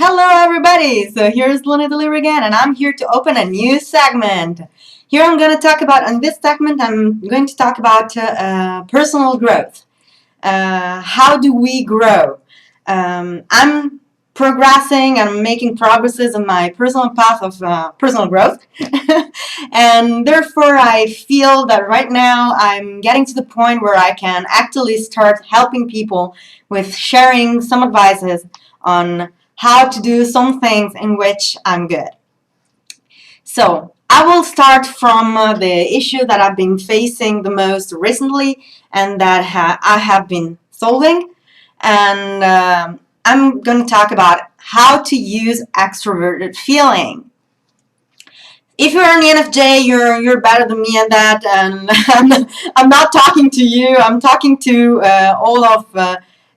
Hello everybody! So here's Loony again, and I'm here to open a new segment. Here I'm going to talk about, in this segment, I'm going to talk about personal growth. How do we grow? I'm progressing and making progresses in my personal path of personal growth. And therefore I feel that right now I'm getting to the point where I can actually start helping people with sharing some advices on how to do some things in which I'm good. So I will start from the issue that I've been facing the most recently and that I have been solving. And I'm going to talk about how to use extroverted feeling. If you're an ENFJ, you're better than me at that, and I'm not talking to you. I'm talking to all of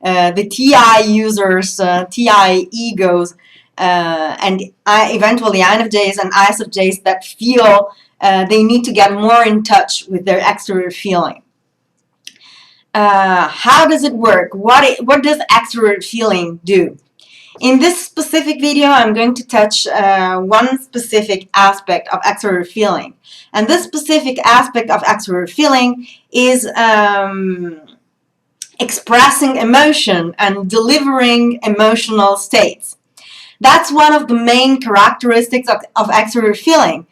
the TI users, TI egos, and eventually INFJs and ISFJs that feel they need to get more in touch with their extrovert feeling. How does it work? What does extrovert feeling do? In this specific video, I'm going to touch one specific aspect of extrovert feeling. And this specific aspect of extrovert feeling is expressing emotion and delivering emotional states. That's one of the main characteristics of extrovert feeling.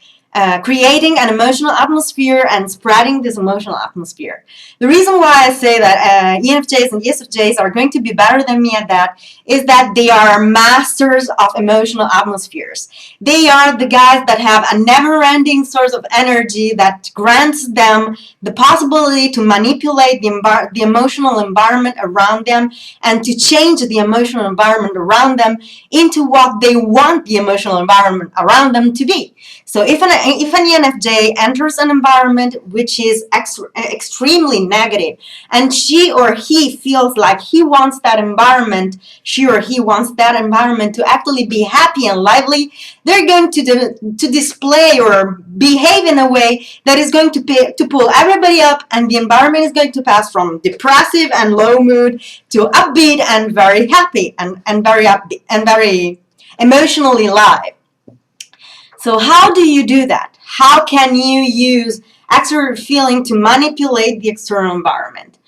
Creating an emotional atmosphere and spreading this emotional atmosphere. The reason why I say that ENFJs and ESFJs are going to be better than me at that is that they are masters of emotional atmospheres. They are the guys that have a never-ending source of energy that grants them the possibility to manipulate the emotional environment around them and to change the emotional environment around them into what they want the emotional environment around them to be. So if an ENFJ enters an environment which is extremely negative and she or he feels like he wants that environment, she or he wants that environment to actually be happy and lively, they're going to display or behave in a way that is going to pull everybody up, and the environment is going to pass from depressive and low mood to upbeat and very happy and very upbeat and very emotionally live. So how do you do that? How can you use extrovert feeling to manipulate the external environment?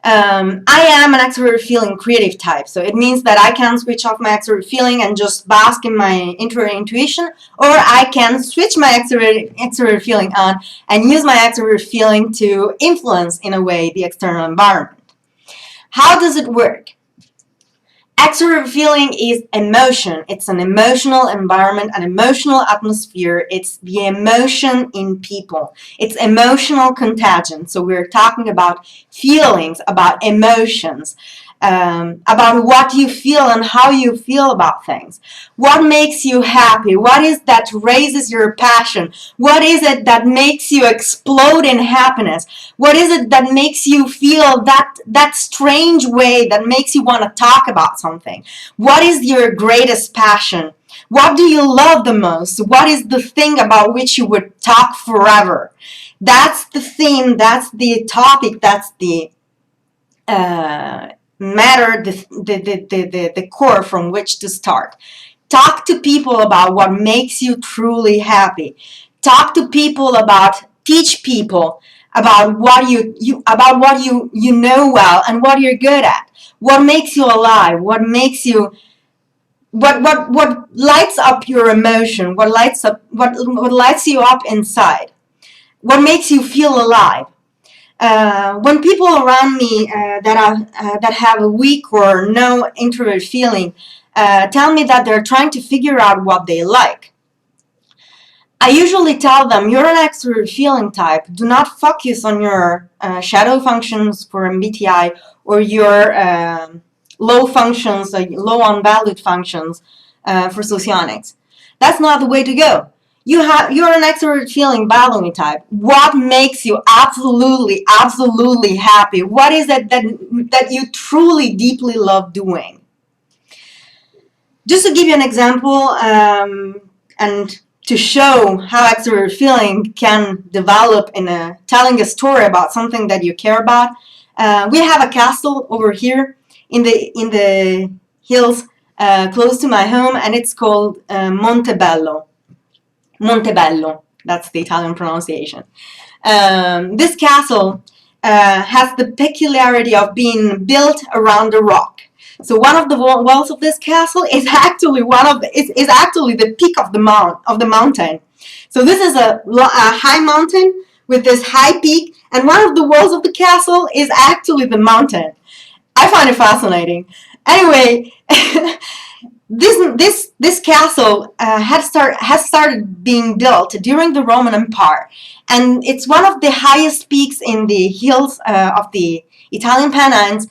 I am an extrovert feeling creative type, so it means that I can switch off my extrovert feeling and just bask in my introvert intuition, or I can switch my extrovert feeling on and use my extrovert feeling to influence, in a way, the external environment. How does it work? Extrovert feeling is emotion. It's an emotional environment, an emotional atmosphere. It's the emotion in people. It's emotional contagion. So we're talking about feelings, about emotions, about what you feel and how you feel about things. What makes you happy? What is that raises your passion? What is it that makes you explode in happiness? What is it that makes you feel that strange way that makes you want to talk about something? What is your greatest passion? What do you love the most? What is the thing about which you would talk forever? That's the theme, that's the topic, that's the matter, the core from which to start. Talk to people about what makes you truly happy. Talk to people about, teach people about what you know well and what you're good at. What makes you alive? What makes you what lights up your emotion? What lights you up inside? What makes you feel alive? When people around me that have a weak or no introvert feeling tell me that they're trying to figure out what they like, I usually tell them, you're an extrovert feeling type. Do not focus on your shadow functions for MBTI or your low functions, low unvalued functions for socionics. That's not the way to go. You're an extrovert feeling Loony type. What makes you absolutely happy? What is it that you truly, deeply love doing? Just to give you an example, and to show how extrovert feeling can develop in telling a story about something that you care about, we have a castle over here in the hills close to my home, and it's called Montebello. Montebello, that's the Italian pronunciation. This castle has the peculiarity of being built around a rock. So one of the walls of this castle is actually is actually the peak of the mountain. So this is a high mountain with this high peak, and one of the walls of the castle is actually the mountain. I find it fascinating. Anyway, this castle has started being built during the Roman Empire, and it's one of the highest peaks in the hills of the Italian Pennines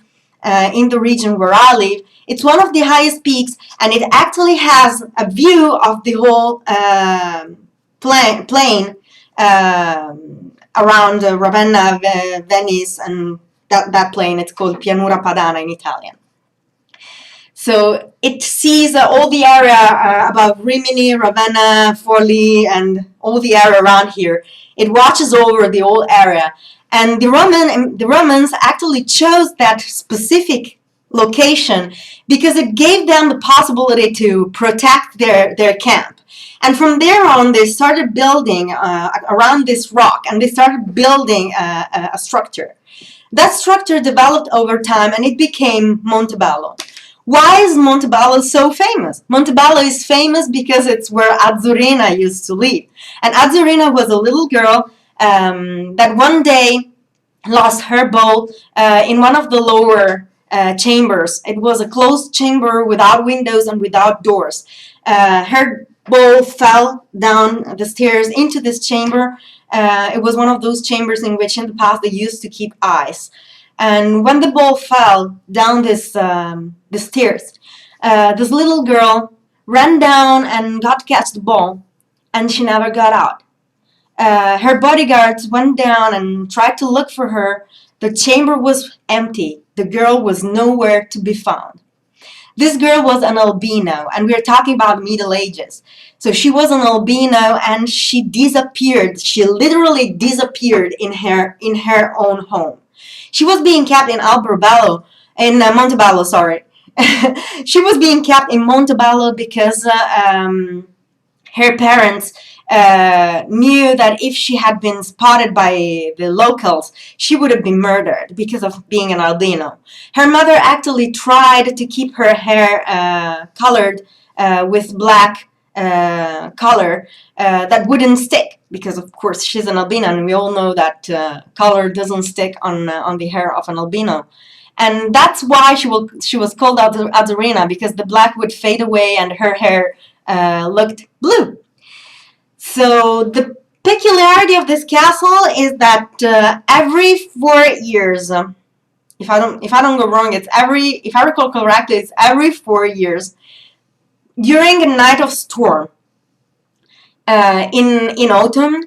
in the region where I live. It's one of the highest peaks, and it actually has a view of the whole plain around Ravenna, Venice, and that plain. It's called Pianura Padana in Italian. So it sees all the area above Rimini, Ravenna, Forlì, and all the area around here. It watches over the whole area. And the Romans actually chose that specific location because it gave them the possibility to protect their camp. And from there on, they started building around this rock, and they started building a structure. That structure developed over time, and it became Montebello. Why is Montebello so famous? Montebello is famous because it's where Azzurina used to live. And Azzurina was a little girl that one day lost her bowl in one of the lower chambers. It was a closed chamber without windows and without doors. Her bowl fell down the stairs into this chamber. It was one of those chambers in which in the past they used to keep ice. And when the ball fell down the stairs, this little girl ran down and got to catch the ball, and she never got out. Her bodyguards went down and tried to look for her. The chamber was empty. The girl was nowhere to be found. This girl was an albino, and we are talking about Middle Ages. So she was an albino, and she disappeared. She literally disappeared in her own home. She was being kept in Montebello, sorry. She was being kept in Montebello because her parents knew that if she had been spotted by the locals, she would have been murdered because of being an albino. Her mother actually tried to keep her hair colored with black color that wouldn't stick, because of course she's an albino, and we all know that color doesn't stick on the hair of an albino. And that's why she was called Azzurina, because the black would fade away and her hair looked blue. So the peculiarity of this castle is that every 4 years, if I don't go wrong, if I recall correctly, it's every 4 years, during a night of storm in autumn,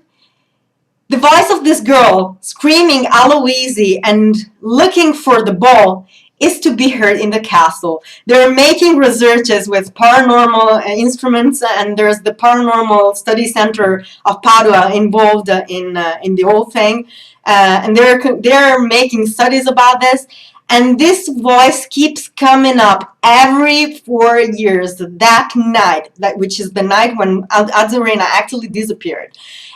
the voice of this girl screaming Aloisi and looking for the ball is to be heard in the castle. They're making researches with paranormal instruments, and there's the Paranormal Study Center of Padua involved in the whole thing, and they're making studies about this. And this voice keeps coming up every 4 years, that night, which is the night when Azzurina actually disappeared.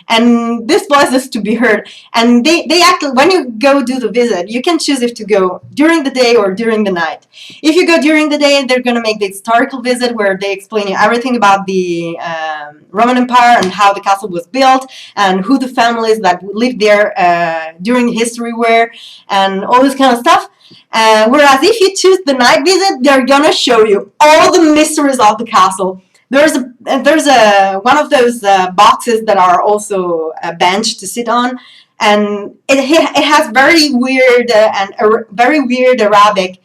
And this voice is to be heard. And they actually, when you go do the visit, you can choose if to go during the day or during the night. If you go during the day, they're going to make the historical visit where they explain you everything about the Roman Empire and how the castle was built and who the families that lived there during history were and all this kind of stuff. Whereas if you choose the night visit, they're going to show you all the mysteries of the castle. There's one of those boxes that are also a bench to sit on, and it has very weird very weird Arabic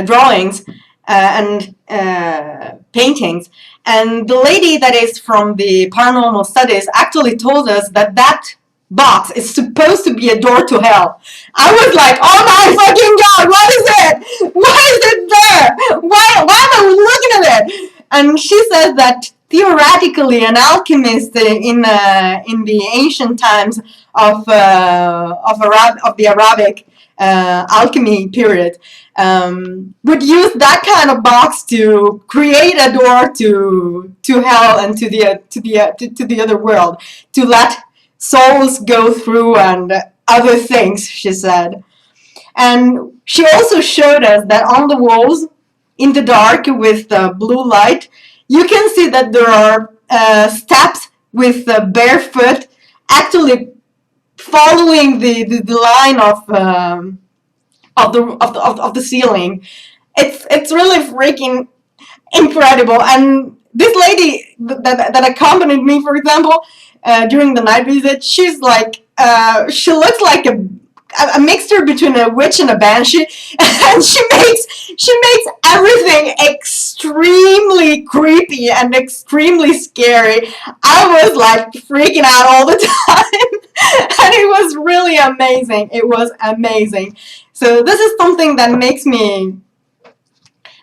drawings and paintings. And the lady that is from the paranormal studies actually told us that box is supposed to be a door to hell. I was like, oh my fucking god, what is it? Why is it there? Why am I looking at it? And she says that theoretically an alchemist in the ancient times of the Arabic alchemy period, would use that kind of box to create a door to hell and to the other world, to let souls go through and other things, she said. And she also showed us that on the walls, in the dark with blue light, you can see that there are steps with barefoot actually following the line of the ceiling. It's really freaking incredible. And this lady that accompanied me, for example, during the night visit, she's like, she looks like a mixture between a witch and a banshee, and she makes everything extremely creepy and extremely scary. I was like freaking out all the time, and it was really amazing. It was amazing. So this is something that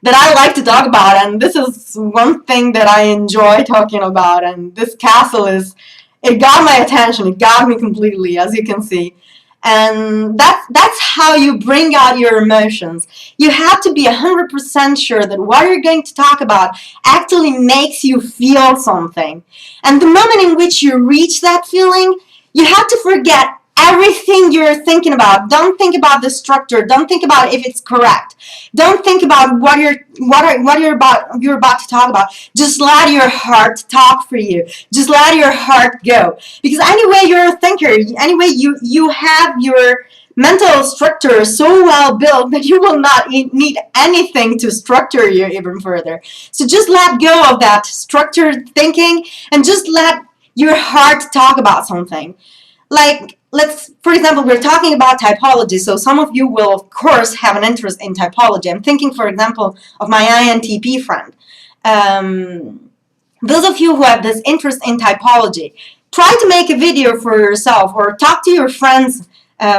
I like to talk about, and this is one thing that I enjoy talking about. And this castle it got my attention. It got me completely, as you can see. And that's how you bring out your emotions. You have to be 100% sure that what you're going to talk about actually makes you feel something. And the moment in which you reach that feeling, you have to forget everything you're thinking about. Don't think about the structure. Don't think about if it's correct. Don't think about what you're about to talk about. Just let your heart talk for you. Just let your heart go. Because anyway, you're a thinker. Anyway, you have your mental structure so well built that you will not need anything to structure you even further. So just let go of that structured thinking and just let your heart talk about something. Like, for example, we're talking about typology, so some of you will, of course, have an interest in typology. I'm thinking, for example, of my INTP friend. Those of you who have this interest in typology, try to make a video for yourself or talk to your friends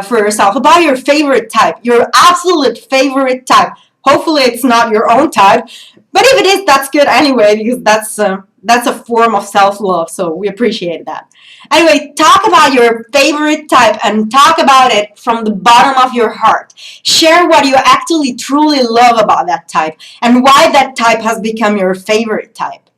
for yourself about your favorite type, your absolute favorite type. Hopefully it's not your own type, but if it is, that's good anyway, because that's a form of self-love, so we appreciate that. Anyway, talk about your favorite type and talk about it from the bottom of your heart. Share what you actually truly love about that type and why that type has become your favorite type.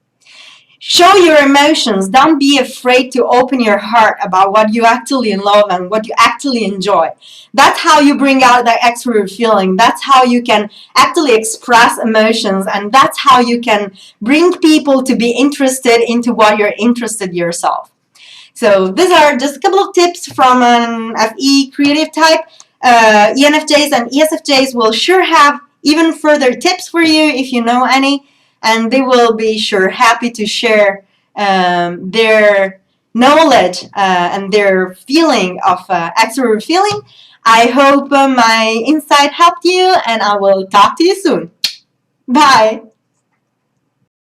Show your emotions. Don't be afraid to open your heart about what you actually love and what you actually enjoy. That's how you bring out that extrovert feeling. That's how you can actually express emotions, and that's how you can bring people to be interested into what you're interested yourself. So these are just a couple of tips from an FE creative type. ENFJs and ESFJs will sure have even further tips for you if you know any, and they will be sure happy to share their knowledge and their feeling of extrovert feeling. I hope my insight helped you, and I will talk to you soon. Bye!